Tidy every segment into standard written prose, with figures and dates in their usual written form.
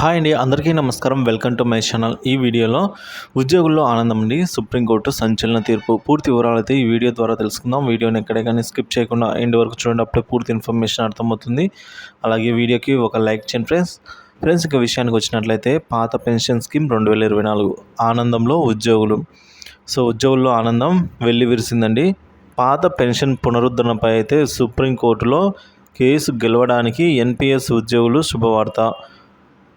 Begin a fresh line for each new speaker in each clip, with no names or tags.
Hi అండి, అందరికీ నమస్కారం. Welcome to my channel. ఈ వీడియోలో ఉద్యోగుల్లో ఆనందం అండి. సుప్రీంకోర్టు సంచలన తీర్పు. పూర్తి వివరాలు అయితే ఈ వీడియో ద్వారా తెలుసుకుందాం. వీడియోని ఎక్కడే కానీ స్కిప్ చేయకుండా ఎండ్ వరకు చూడండి, అప్పుడే పూర్తి ఇన్ఫర్మేషన్ అర్థమవుతుంది. అలాగే వీడియోకి ఒక లైక్ చేయండి ఫ్రెండ్స్. ఇక విషయానికి వచ్చినట్లయితే పాత పెన్షన్ స్కీమ్ 2024 ఆనందంలో ఉద్యోగులు. ఉద్యోగుల్లో ఆనందం వెల్లి విరిసిందండి. పాత పెన్షన్ పునరుద్ధరణపై అయితే సుప్రీంకోర్టులో కేసు గెలవడానికి ఎన్పిఎస్ ఉద్యోగులు శుభవార్త.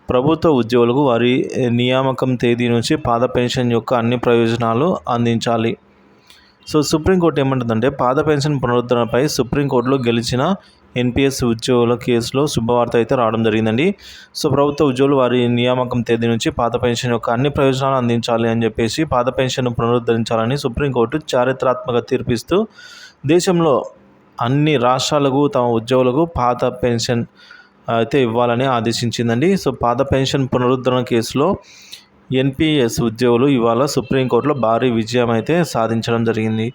ప్రభుత్వ ఉద్యోగులకు వారి నియామకం తేదీ నుంచి పాత పెన్షన్ యొక్క అన్ని ప్రయోజనాలు అందించాలి. సుప్రీంకోర్టు ఏమంటుందంటే, పాత పెన్షన్ పునరుద్ధరణపై సుప్రీంకోర్టులో గెలిచిన ఎన్పిఎస్ ఉద్యోగుల కేసులో శుభవార్త అయితే రావడం జరిగిందండి. ప్రభుత్వ ఉద్యోగులు వారి నియామకం తేదీ నుంచి పాత పెన్షన్ యొక్క అన్ని ప్రయోజనాలు అందించాలి అని చెప్పేసి పాత పెన్షన్ను పునరుద్ధరించాలని సుప్రీంకోర్టు చారిత్రాత్మక తీర్పిస్తూ దేశంలో అన్ని రాష్ట్రాలకు తమ ఉద్యోగులకు పాత పెన్షన్ అయితే ఇవ్వాలని ఆదేశించిందండి. పాత పెన్షన్ పునరుద్ధరణ కేసులో ఎన్పిఎస్ ఉద్యోగులు ఇవాళ సుప్రీంకోర్టులో భారీ విజయం అయితే సాధించడం జరిగింది.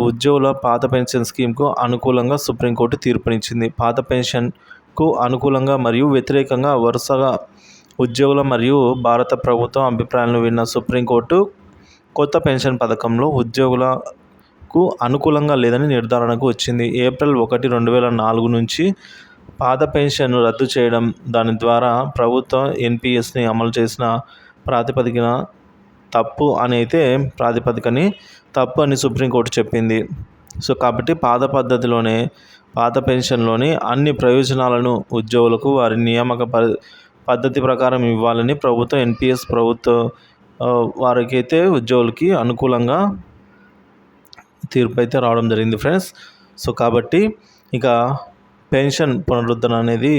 ఉద్యోగుల పాత పెన్షన్ స్కీమ్కు అనుకూలంగా సుప్రీంకోర్టు తీర్పునిచ్చింది. పాత పెన్షన్కు అనుకూలంగా మరియు వ్యతిరేకంగా వరుసగా ఉద్యోగుల మరియు భారత ప్రభుత్వం అభిప్రాయాలను విన్న సుప్రీంకోర్టు కొత్త పెన్షన్ పథకంలో ఉద్యోగులకు అనుకూలంగా లేదని నిర్ధారణకు వచ్చింది. ఏప్రిల్ 1, 2004 నుంచి పాత పెన్షన్ను రద్దు చేయడం, దాని ద్వారా ప్రభుత్వం ఎన్పిఎస్ని అమలు చేసిన ప్రాతిపదికని తప్పు అని సుప్రీంకోర్టు చెప్పింది. కాబట్టి పాత పెన్షన్లోని అన్ని ప్రయోజనాలను ఉద్యోగులకు వారి నియామక పద్ధతి ప్రకారం ఇవ్వాలని ప్రభుత్వం ఎన్పిఎస్ వారికైతే ఉద్యోగులకి అనుకూలంగా తీర్పు అయితే రావడం జరిగింది ఫ్రెండ్స్. కాబట్టి ఇక పెన్షన్ పునరుద్ధరణ అనేది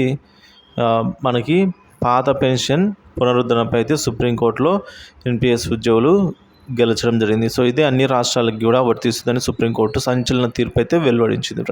మనకి పాత పెన్షన్ పునరుద్ధరణపై అయితే సుప్రీంకోర్టులో ఎన్పిఎస్ ఉద్యోగులు గెలిచడం జరిగింది. ఇదే అన్ని రాష్ట్రాలకు కూడా వర్తిస్తుందని సుప్రీంకోర్టు సంచలన తీర్పు అయితే వెలువడించింది.